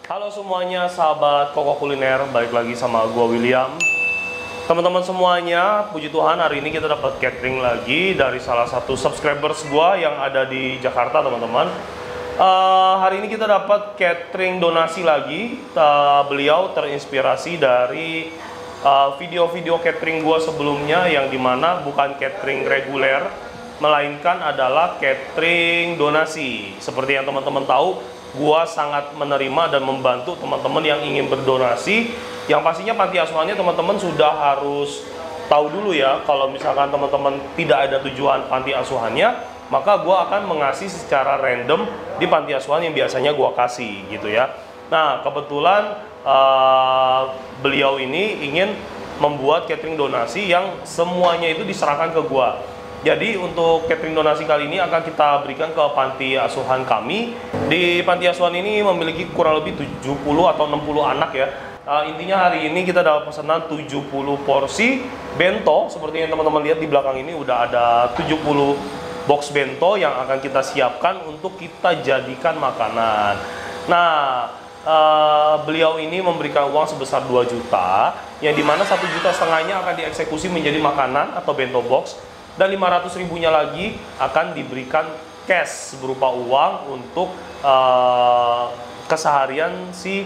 Halo semuanya, sahabat Koko Kuliner, balik lagi sama gua William. Teman-teman semuanya, puji Tuhan hari ini kita dapat catering lagi dari salah satu subscribers gua yang ada di Jakarta, teman-teman. Hari ini kita dapat catering donasi lagi. Beliau terinspirasi dari video-video catering gua sebelumnya yang dimana bukan catering reguler, melainkan adalah catering donasi. Seperti yang teman-teman tahu, gua sangat menerima dan membantu teman-teman yang ingin berdonasi. Yang pastinya panti asuhannya teman-teman sudah harus tahu dulu ya. Kalau misalkan teman-teman tidak ada tujuan panti asuhannya, maka gua akan mengasih secara random di panti asuhan yang biasanya gua kasih gitu ya. Nah, kebetulan beliau ini ingin membuat catering donasi yang semuanya itu diserahkan ke gua. Jadi untuk catering donasi kali ini akan kita berikan ke panti asuhan kami. Di panti asuhan ini memiliki kurang lebih 70 atau 60 anak ya. Intinya hari ini kita dapat pesanan 70 porsi bento. Seperti yang teman-teman lihat di belakang ini udah ada 70 box bento yang akan kita siapkan untuk kita jadikan makanan. Nah, beliau ini memberikan uang sebesar 2 juta, yang dimana 1,5 juta akan dieksekusi menjadi makanan atau bento box, dan 500 ribunya lagi akan diberikan cash berupa uang untuk keseharian si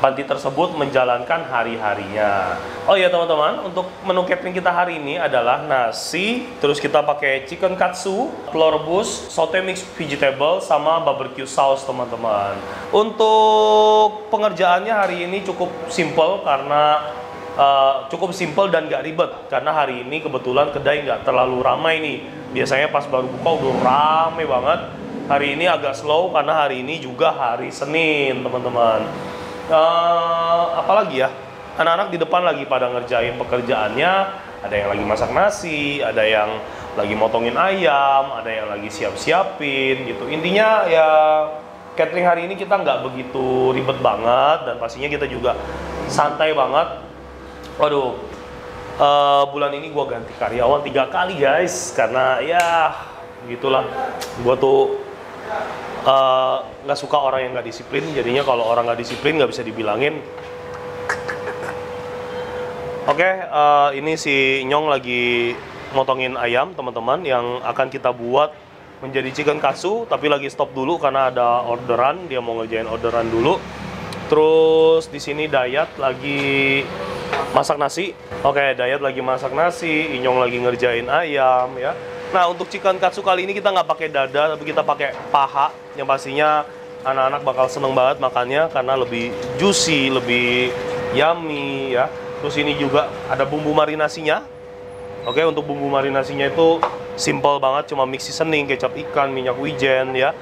panti tersebut menjalankan hari-harinya. Oh iya teman-teman, untuk menu catering kita hari ini adalah nasi, terus kita pakai chicken katsu, telur rebus, saute mix vegetable, sama barbecue sauce teman-teman. Untuk pengerjaannya hari ini cukup simple karena dan gak ribet, karena hari ini kebetulan kedai nggak terlalu ramai nih. Biasanya pas baru buka udah rame banget. Hari ini agak slow karena hari ini juga hari Senin teman-teman. Apalagi ya, anak-anak di depan lagi pada ngerjain pekerjaannya. Ada yang lagi masak nasi, ada yang lagi motongin ayam, ada yang lagi siap-siapin gitu. Intinya ya catering hari ini kita nggak begitu ribet banget, dan pastinya kita juga santai banget. Waduh, bulan ini gue ganti karyawan 3 kali guys, karena ya gitulah, gue tuh nggak suka orang yang nggak disiplin. Jadinya kalau orang nggak disiplin nggak bisa dibilangin. Oke, ini si Nyong lagi motongin ayam teman-teman yang akan kita buat menjadi chicken katsu, tapi lagi stop dulu karena ada orderan, dia mau ngerjain orderan dulu. Terus di sini Dayat lagi masak nasi. Oke, Dayat lagi masak nasi, Inyong lagi ngerjain ayam ya. Nah, untuk chicken katsu kali ini kita nggak pakai dada, tapi kita pakai paha. Yang pastinya anak-anak bakal seneng banget makannya karena lebih juicy, lebih yummy ya. Terus ini juga ada bumbu marinasinya. Oke, untuk bumbu marinasinya itu simple banget, cuma mix seasoning, kecap ikan, minyak wijen ya.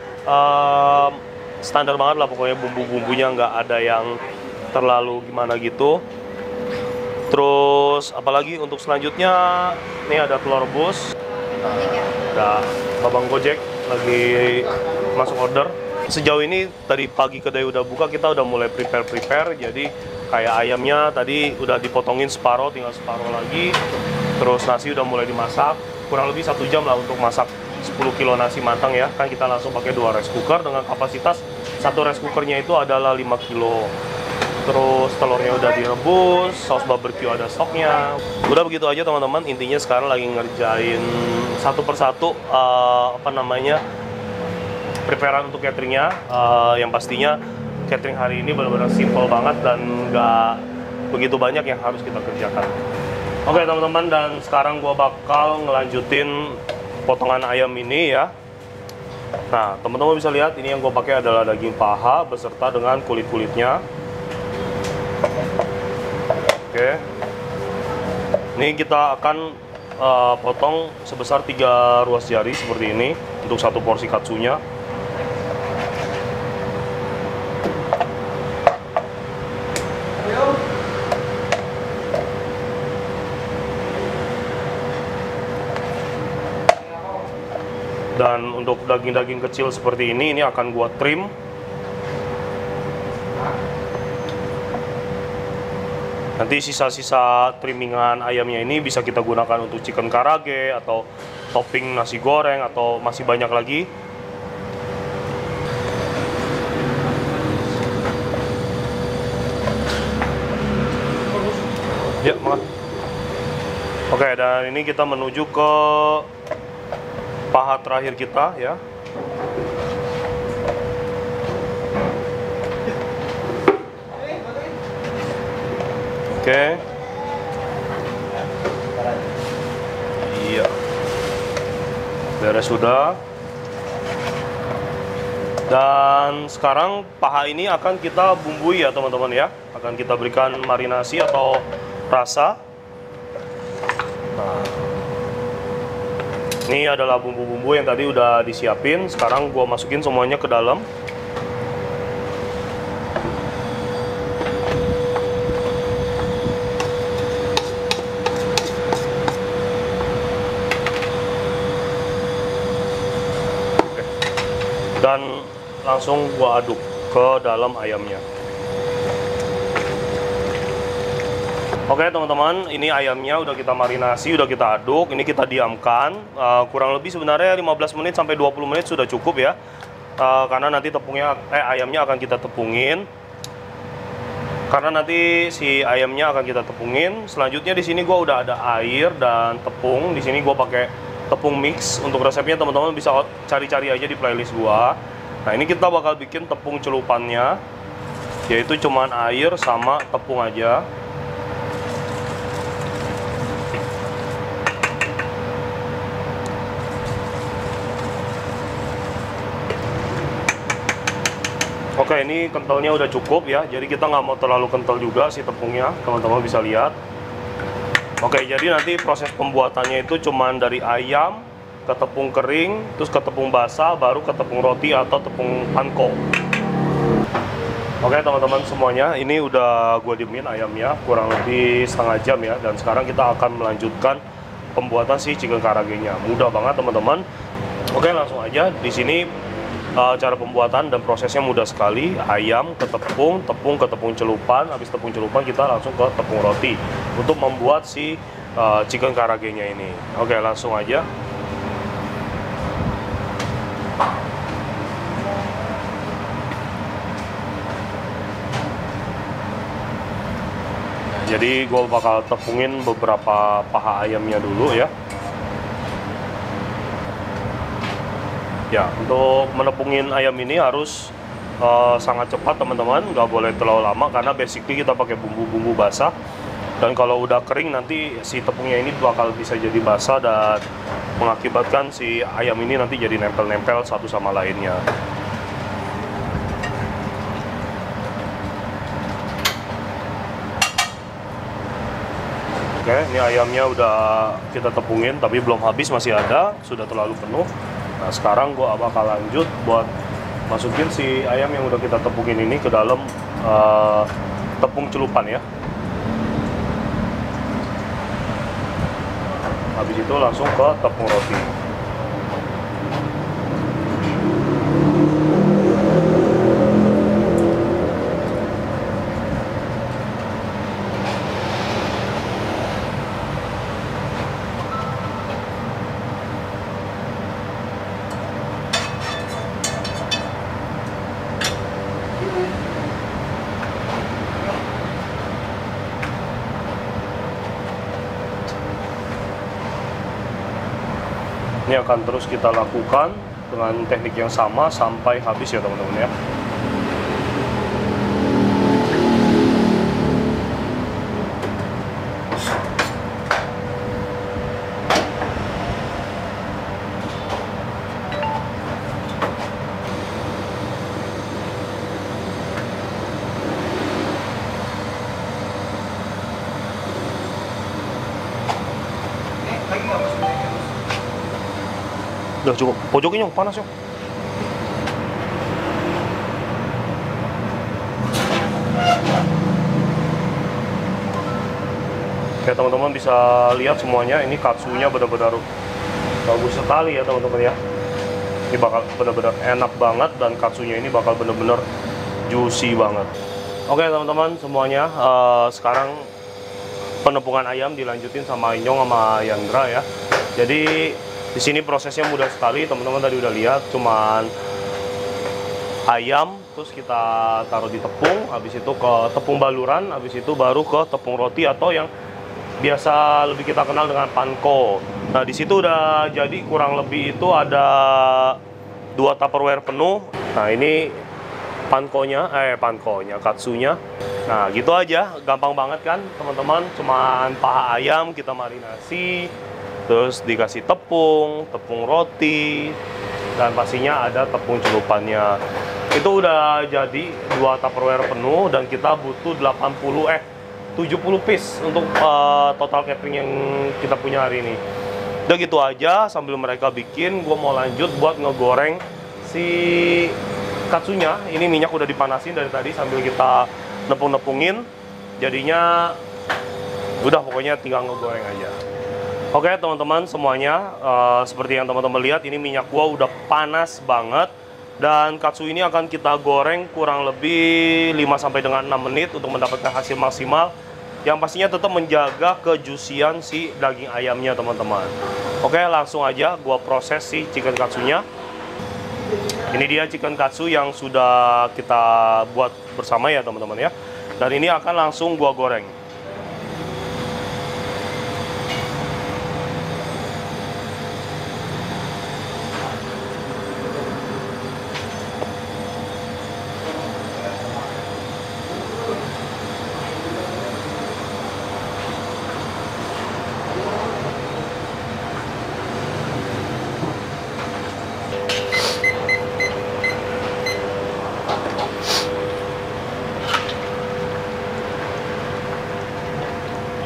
Standar banget lah pokoknya, bumbu-bumbunya nggak ada yang terlalu gimana gitu. Terus apalagi untuk selanjutnya, ini ada telur rebus, ada babang gojek lagi masuk order. Sejauh ini tadi pagi kedai udah buka, kita udah mulai prepare. Jadi kayak ayamnya tadi udah dipotongin separuh, tinggal separuh lagi. Terus nasi udah mulai dimasak, kurang lebih 1 jam lah untuk masak 10 kilo nasi matang ya. Kan kita langsung pakai 2 rice cooker dengan kapasitas 1 rice cookernya itu adalah 5 kilo. Terus telurnya udah direbus, saus barbecue ada stoknya. Udah begitu aja teman-teman. Intinya sekarang lagi ngerjain satu persatu preparean untuk cateringnya. Yang pastinya catering hari ini benar-benar simple banget dan nggak begitu banyak yang harus kita kerjakan. Oke teman-teman, dan sekarang gua bakal ngelanjutin potongan ayam ini ya. Nah, teman-teman bisa lihat ini yang gue pakai adalah daging paha beserta dengan kulit-kulitnya. Oke. Ini kita akan potong sebesar 3 ruas jari seperti ini untuk 1 porsi katsunya. Dan untuk daging-daging kecil seperti ini akan gua trim. Nanti sisa-sisa trimmingan ayamnya ini bisa kita gunakan untuk chicken karage atau topping nasi goreng atau masih banyak lagi. Ya, makan. Oke, dan ini kita menuju ke paha terakhir kita ya. Oke. Iya. Beres sudah. Dan sekarang paha ini akan kita bumbui ya teman-teman ya. Akan kita berikan marinasi atau rasa. Nah, ini adalah bumbu-bumbu yang tadi udah disiapin. Sekarang gua masukin semuanya ke dalam. Dan langsung gua aduk ke dalam ayamnya. Oke teman-teman, ini ayamnya udah kita marinasi, udah kita aduk, ini kita diamkan kurang lebih sebenarnya 15 menit sampai 20 menit sudah cukup ya. Karena nanti ayamnya akan kita tepungin. Karena nanti si ayamnya akan kita tepungin. Selanjutnya di sini gua udah ada air dan tepung. Di sini gua pakai tepung mix. Untuk resepnya teman-teman bisa cari-cari aja di playlist gua. Nah, ini kita bakal bikin tepung celupannya, yaitu cuman air sama tepung aja. Oke, ini kentalnya udah cukup ya, jadi kita nggak mau terlalu kental juga si tepungnya, teman-teman bisa lihat. Oke, jadi nanti proses pembuatannya itu cuman dari ayam ke tepung kering, terus ke tepung basah, baru ke tepung roti atau tepung panko. Oke teman-teman semuanya, ini udah gue diemin ayamnya kurang lebih setengah jam ya, dan sekarang kita akan melanjutkan pembuatan si chicken karage-nya. Mudah banget teman-teman. Oke, langsung aja. Di sini cara pembuatan dan prosesnya mudah sekali. Ayam ke tepung, tepung ke tepung celupan, habis tepung celupan kita langsung ke tepung roti untuk membuat si chicken karage-nya ini. Oke, langsung aja. Jadi gue bakal tepungin beberapa paha ayamnya dulu ya. Ya, untuk menepungin ayam ini harus sangat cepat teman-teman, nggak boleh terlalu lama karena basically kita pakai bumbu-bumbu basah. Dan kalau udah kering nanti si tepungnya ini bakal bisa jadi basah dan mengakibatkan si ayam ini nanti jadi nempel-nempel satu sama lainnya. Oke, ini ayamnya udah kita tepungin tapi belum habis, masih ada, sudah terlalu penuh. Nah, sekarang gua bakal lanjut buat masukin si ayam yang udah kita tepungin ini ke dalam tepung celupan ya. Habis itu langsung ke tepung roti. Ini akan terus kita lakukan dengan teknik yang sama sampai habis ya teman-teman ya. Udah cukup, pojoknya yang panas yuk. Oke teman-teman bisa lihat semuanya, ini katsunya benar-benar bagus sekali ya teman-teman ya. Ini bakal benar-benar enak banget dan katsunya ini bakal benar-benar juicy banget. Oke teman-teman semuanya, sekarang penepungan ayam dilanjutin sama Inyong sama Yandra ya. Jadi di sini prosesnya mudah sekali, teman-teman tadi udah lihat, cuman ayam terus kita taruh di tepung, habis itu ke tepung baluran, habis itu baru ke tepung roti atau yang biasa lebih kita kenal dengan panko. Nah, di situ udah jadi kurang lebih itu ada 2 Tupperware penuh. Nah, ini pankonya, katsunya. Nah, gitu aja, gampang banget kan teman-teman. Cuman paha ayam kita marinasi, terus dikasih tepung roti, dan pastinya ada tepung celupannya. Itu udah jadi 2 Tupperware penuh, dan kita butuh 70 piece untuk total catering yang kita punya hari ini. Udah gitu aja, sambil mereka bikin, gue mau lanjut buat ngegoreng si katsunya. Ini minyak udah dipanasin dari tadi sambil kita nepung-nepungin, jadinya udah pokoknya tinggal ngegoreng aja. Oke teman-teman semuanya, seperti yang teman-teman lihat, ini minyak gua udah panas banget, dan katsu ini akan kita goreng kurang lebih 5 sampai dengan 6 menit untuk mendapatkan hasil maksimal yang pastinya tetap menjaga kejusian si daging ayamnya teman-teman. Oke, langsung aja gua proses si chicken katsunya. Ini dia chicken katsu yang sudah kita buat bersama ya teman-teman ya. Dan ini akan langsung gua goreng.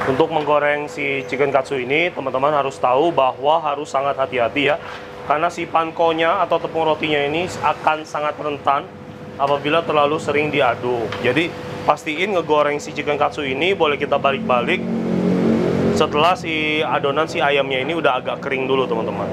Untuk menggoreng si chicken katsu ini, teman-teman harus tahu bahwa harus sangat hati-hati ya. Karena si pankonya atau tepung rotinya ini akan sangat rentan apabila terlalu sering diaduk. Jadi pastiin ngegoreng si chicken katsu ini boleh kita balik-balik setelah si adonan si ayamnya ini udah agak kering dulu teman-teman.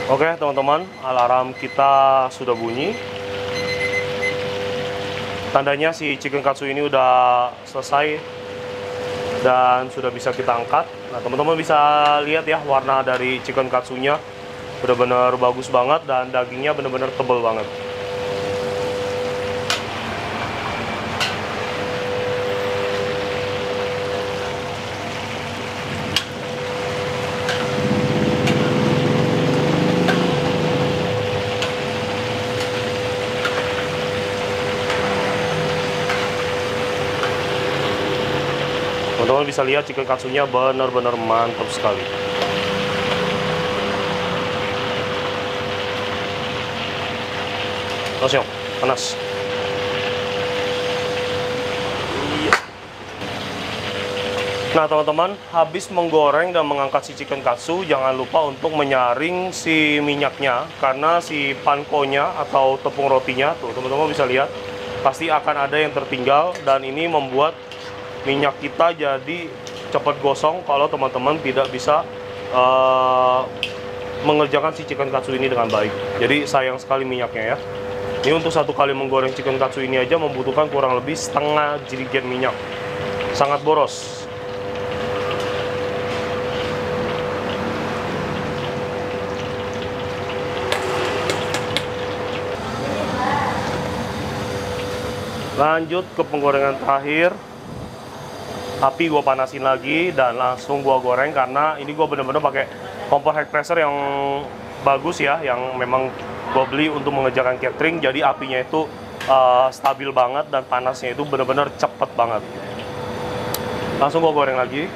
Oke teman-teman, alarm kita sudah bunyi. Tandanya si chicken katsu ini udah selesai dan sudah bisa kita angkat. Nah teman-teman bisa lihat ya, warna dari chicken katsunya benar-benar bagus banget dan dagingnya benar-benar tebal banget. Teman-teman bisa lihat chicken katsunya benar-benar mantap sekali. Langsung panas. Nah teman-teman, habis menggoreng dan mengangkat si chicken katsu, jangan lupa untuk menyaring si minyaknya, karena si pankonya atau tepung rotinya tuh teman-teman bisa lihat pasti akan ada yang tertinggal, dan ini membuat minyak kita jadi cepat gosong kalau teman-teman tidak bisa mengerjakan si chicken katsu ini dengan baik. Jadi sayang sekali minyaknya ya. Ini untuk 1 kali menggoreng chicken katsu ini aja membutuhkan kurang lebih setengah jerigen minyak. Sangat boros. Lanjut ke penggorengan terakhir. Api gue panasin lagi dan langsung gue goreng, karena ini gue bener-bener pakai kompor high pressure yang bagus ya, yang memang gue beli untuk mengerjakan catering. Jadi apinya itu stabil banget dan panasnya itu bener-bener cepet banget. Langsung gue goreng lagi.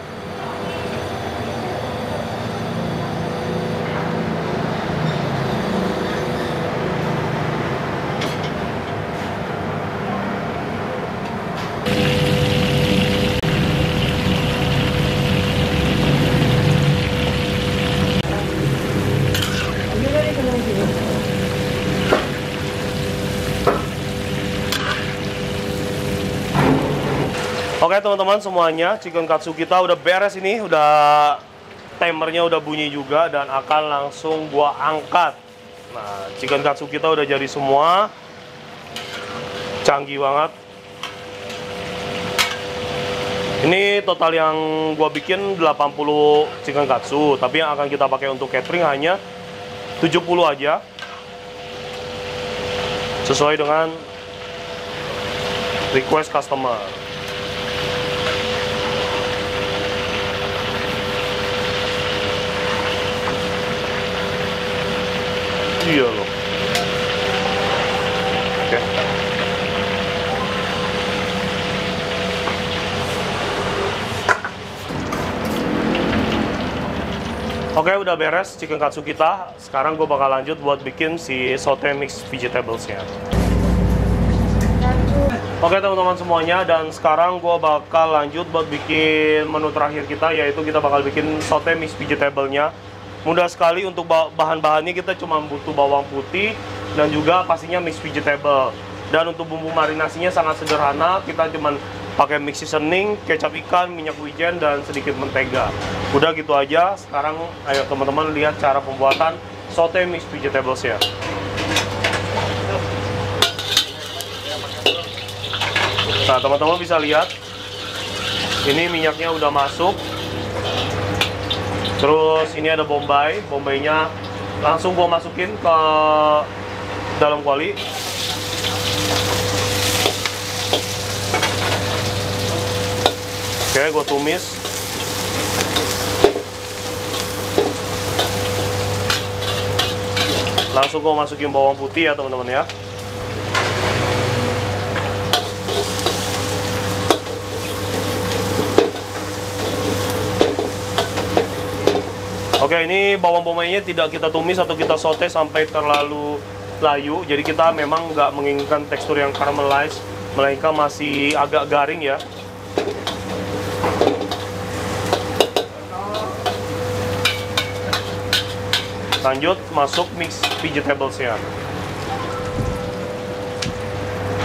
Oke teman-teman semuanya, chicken katsu kita udah beres ini, udah timernya udah bunyi juga, dan akan langsung gua angkat. Nah, chicken katsu kita udah jadi semua, canggih banget. Ini total yang gua bikin 80 chicken katsu, tapi yang akan kita pakai untuk catering hanya 70 aja. Sesuai dengan request customer. Iya loh. Oke. Oke, udah beres chicken katsu kita. Sekarang gue bakal lanjut buat bikin si saute mixed vegetables-nya. Oke teman-teman semuanya, dan sekarang gue bakal lanjut buat bikin menu terakhir kita, yaitu kita bakal bikin saute mixed vegetable-nya. Mudah sekali untuk bahan-bahannya, kita cuma butuh bawang putih dan juga pastinya mixed vegetable. Dan untuk bumbu marinasinya sangat sederhana, kita cuma pakai mix seasoning, kecap ikan, minyak wijen, dan sedikit mentega. Udah gitu aja. Sekarang ayo teman-teman lihat cara pembuatan saute mixed vegetables-nya. Nah teman-teman bisa lihat, ini minyaknya udah masuk. Terus ini ada bombaynya langsung gua masukin ke dalam kuali. Oke, gue tumis. Langsung gue masukin bawang putih ya teman-teman ya. Oke, ini bawang bombay-nya tidak kita tumis atau kita saute sampai terlalu layu. Jadi kita memang nggak menginginkan tekstur yang caramelized, melainkan masih agak garing ya. Lanjut masuk mix vegetables ya.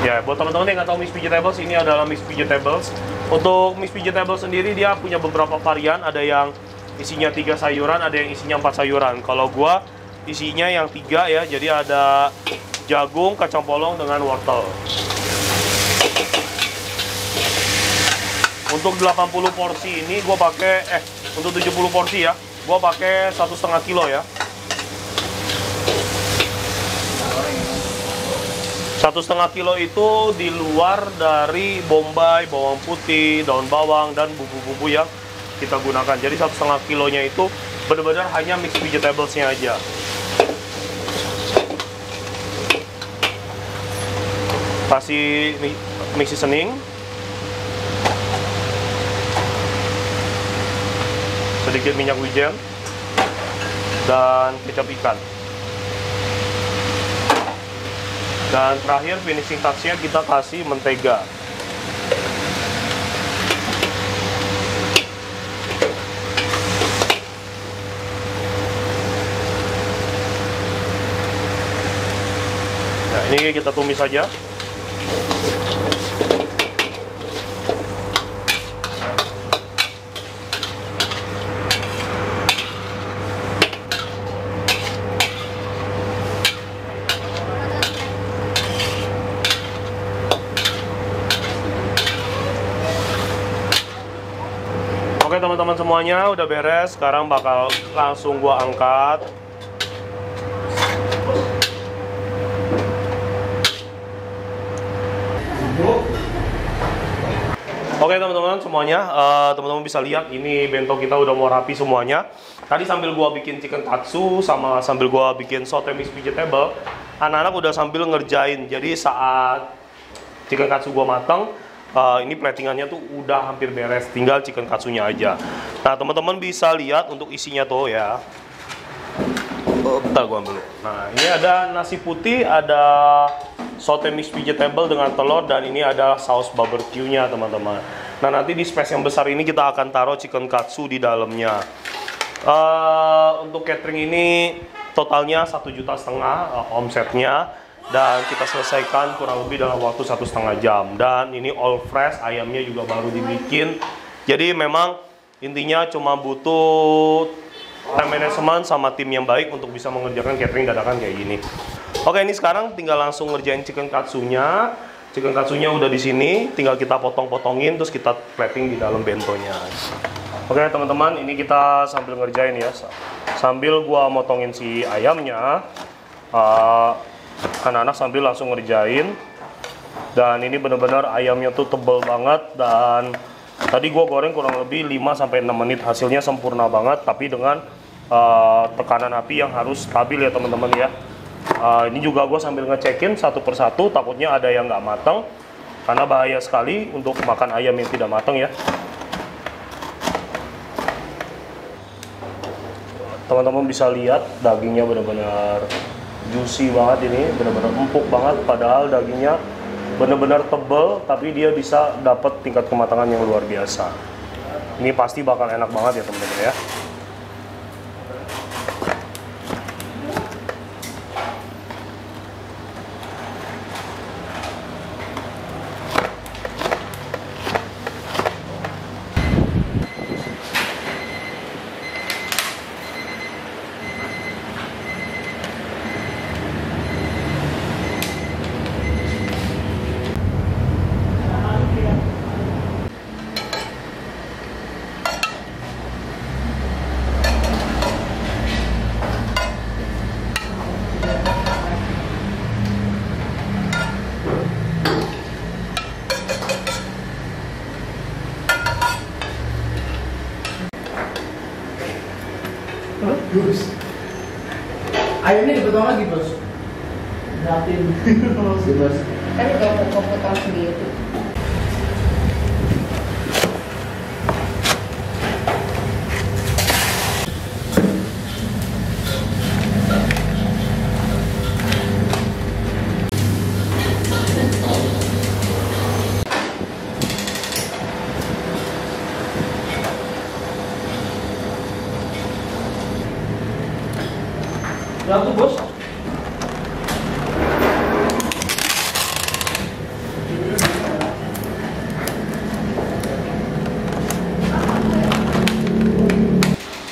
Ya, buat teman-teman yang nggak tahu mix vegetables, ini adalah mix vegetables. Untuk mix vegetables sendiri dia punya beberapa varian, ada yang isinya 3 sayuran, ada yang isinya 4 sayuran. Kalau gua isinya yang 3 ya, jadi ada jagung, kacang polong dengan wortel. Untuk 80 porsi ini gua pakai untuk 70 porsi ya, gua pakai 1,5 kilo ya. 1,5 kilo itu di luar dari bombay, bawang putih, daun bawang, dan bumbu-bumbu yang kita gunakan. Jadi 1,5 kilonya itu benar-benar hanya mix vegetables-nya aja. Kasih mix seasoning, sedikit minyak wijen, dan kecap ikan. Dan terakhir finishing touch-nya kita kasih mentega. Nah, ini kita tumis saja. Oke teman-teman semuanya, udah beres. Sekarang bakal langsung gua angkat. Oke teman-teman semuanya, teman-teman bisa lihat ini bento kita udah mau rapi semuanya. Tadi sambil gua bikin chicken katsu sama sambil gua bikin saute mixed vegetable, anak-anak udah sambil ngerjain. Jadi saat chicken katsu gua matang, ini platingannya tuh udah hampir beres, tinggal chicken katsunya aja. Nah teman-teman bisa lihat untuk isinya tuh ya. Bentar gua ambil dulu. Nah ini ada nasi putih, ada saute mixed vegetable dengan telur, dan ini ada saus barbecue-nya teman-teman. Nah nanti di space yang besar ini kita akan taruh chicken katsu di dalamnya. Untuk catering ini totalnya 1,5 juta omsetnya, dan kita selesaikan kurang lebih dalam waktu 1,5 jam. Dan ini all fresh, ayamnya juga baru dibikin. Jadi memang intinya cuma butuh time management sama tim yang baik untuk bisa mengerjakan catering dadakan kayak gini. Oke, ini sekarang tinggal langsung ngerjain chicken katsunya. Chicken katsunya udah di sini, tinggal kita potong-potongin terus kita plating di dalam bentonya. Oke teman-teman, ini kita sambil ngerjain ya. Sambil gua motongin si ayamnya, anak-anak sambil langsung ngerjain. Dan ini bener-bener ayamnya tuh tebel banget, dan tadi gua goreng kurang lebih 5-6 menit. Hasilnya sempurna banget, tapi dengan tekanan api yang harus stabil ya teman-teman ya. Ini juga gue sambil ngecekin satu persatu, takutnya ada yang nggak matang, karena bahaya sekali untuk makan ayam yang tidak matang ya. Teman-teman bisa lihat dagingnya benar-benar juicy banget, ini benar-benar empuk banget, padahal dagingnya benar-benar tebel, tapi dia bisa dapat tingkat kematangan yang luar biasa. Ini pasti bakal enak banget ya teman-teman ya. Bos, ayamnya dipotong lagi bos. Gratin, bos. Kan udah mau potong sendiri. Berapa bos?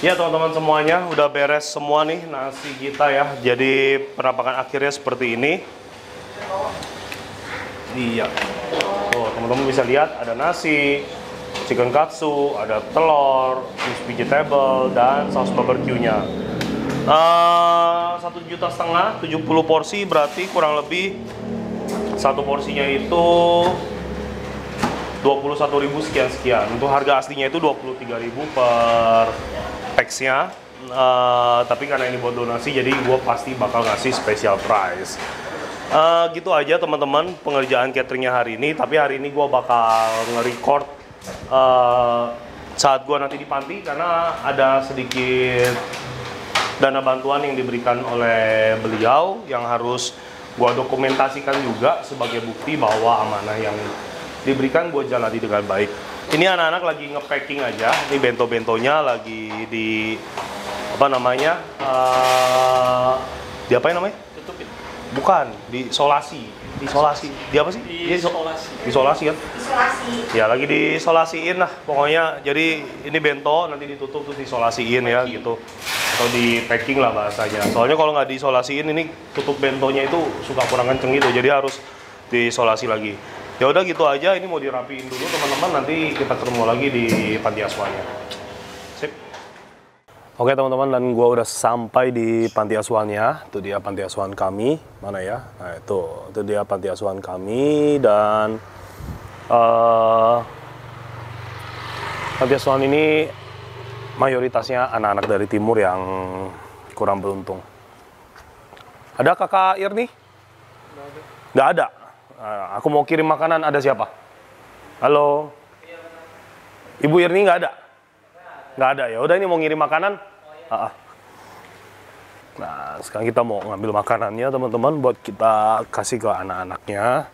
Ya teman-teman semuanya, udah beres semua nih nasi kita ya. Jadi penampakan akhirnya seperti ini. Iya. Tuh teman-teman bisa lihat ada nasi, chicken katsu, ada telur, juice vegetable, dan saus barbeque-nya. 1,5 juta, 70 porsi, berarti kurang lebih satu porsinya itu 21.000 sekian-sekian. Untuk harga aslinya itu 23.000 per packsnya. Tapi karena ini buat donasi, jadi gue pasti bakal ngasih special price. Gitu aja teman-teman pengerjaan cateringnya hari ini. Tapi hari ini gue bakal nge-record saat gue nanti di panti, karena ada sedikit dana bantuan yang diberikan oleh beliau yang harus gua dokumentasikan juga sebagai bukti bahwa amanah yang diberikan gua jalani dengan baik. Ini anak-anak lagi nge-packing aja. Ini bento-bentonya lagi di apa namanya? Di apa namanya? Tutupin. Bukan, diisolasi. Isolasi. Di apa sih? Isolasi. Isolasi kan? Isolasi. Ya lagi diisolasiin lah pokoknya. Jadi ini bento nanti ditutup terus diisolasiin ya gitu, atau di packing lah bahasanya. Soalnya kalau nggak diisolasiin ini tutup bentonya itu suka kurang kenceng gitu, jadi harus diisolasi lagi. Ya udah gitu aja, ini mau dirapiin dulu teman-teman, nanti kita ketemu lagi di panti asuhannya. Sip. Oke teman-teman, dan gua udah sampai di panti asuhannya. Itu dia panti asuhan kami, mana ya? Nah itu dia panti asuhan kami. Dan panti asuhan ini mayoritasnya anak-anak dari timur yang kurang beruntung. Ada kakak Irni? Nggak ada. Aku mau kirim makanan, ada siapa? Halo? Ibu Irni nggak ada? Nggak ada, ya udah ini mau ngirim makanan. Nah sekarang kita mau ngambil makanannya teman-teman, buat kita kasih ke anak-anaknya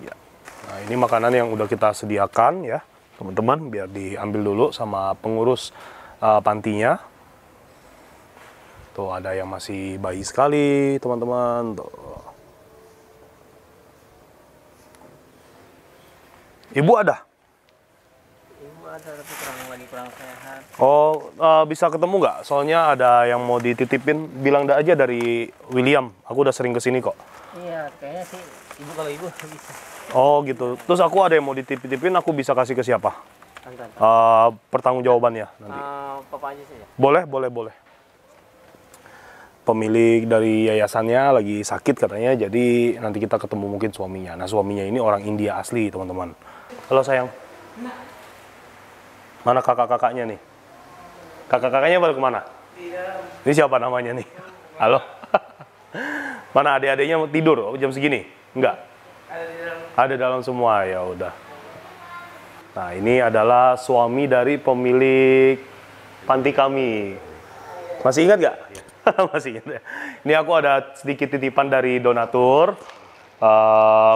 ya. Nah ini makanan yang udah kita sediakan ya teman-teman, biar diambil dulu sama pengurus pantinya. Tuh ada yang masih bayi sekali teman-teman. Ibu ada? ada tapi kurang sehat. Oh, bisa ketemu nggak? Soalnya ada yang mau dititipin, bilang dah aja dari William. Aku udah sering kesini kok. Iya, kayaknya sih ibu kalau ibu bisa. Oh gitu. Terus aku ada yang mau dititipin, aku bisa kasih ke siapa? Pertanggungjawabannya nanti. Papa aja sih ya. Boleh, boleh, boleh. Pemilik dari yayasannya lagi sakit katanya, jadi nanti kita ketemu mungkin suaminya. Nah, suaminya ini orang India asli, teman-teman. Halo sayang. Mana kakak-kakaknya nih? Kakak-kakaknya balik kemana? Ini siapa namanya nih? Halo? Mana adik-adiknya mau tidur jam segini? Enggak? Ada dalam semua, ya udah. Nah, ini adalah suami dari pemilik panti kami. Masih ingat nggak? Masih ingat ya? Ini aku ada sedikit titipan dari donatur.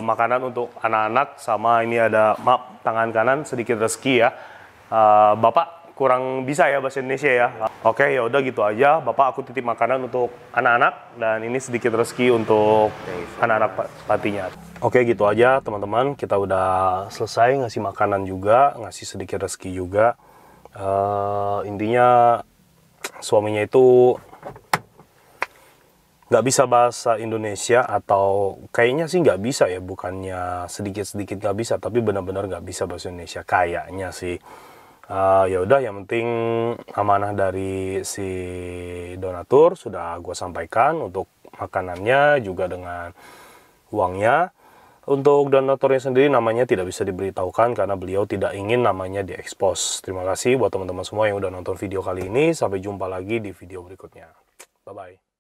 Makanan untuk anak-anak, sama ini ada, maaf, tangan kanan sedikit rezeki ya. Bapak kurang bisa ya bahasa Indonesia ya. Oke, ya udah gitu aja. Bapak aku titip makanan untuk anak-anak dan ini sedikit rezeki untuk anak-anak pantinya. Oke, gitu aja teman-teman. Kita udah selesai ngasih makanan juga, ngasih sedikit rezeki juga. Intinya suaminya itu nggak bisa bahasa Indonesia, atau kayaknya sih nggak bisa ya, bukannya sedikit-sedikit nggak bisa, tapi benar-benar nggak bisa bahasa Indonesia kayaknya sih. Ya udah, yang penting amanah dari si donatur sudah gue sampaikan untuk makanannya juga dengan uangnya. Untuk donaturnya sendiri namanya tidak bisa diberitahukan karena beliau tidak ingin namanya diekspos. Terima kasih buat teman-teman semua yang udah nonton video kali ini. Sampai jumpa lagi di video berikutnya. Bye-bye.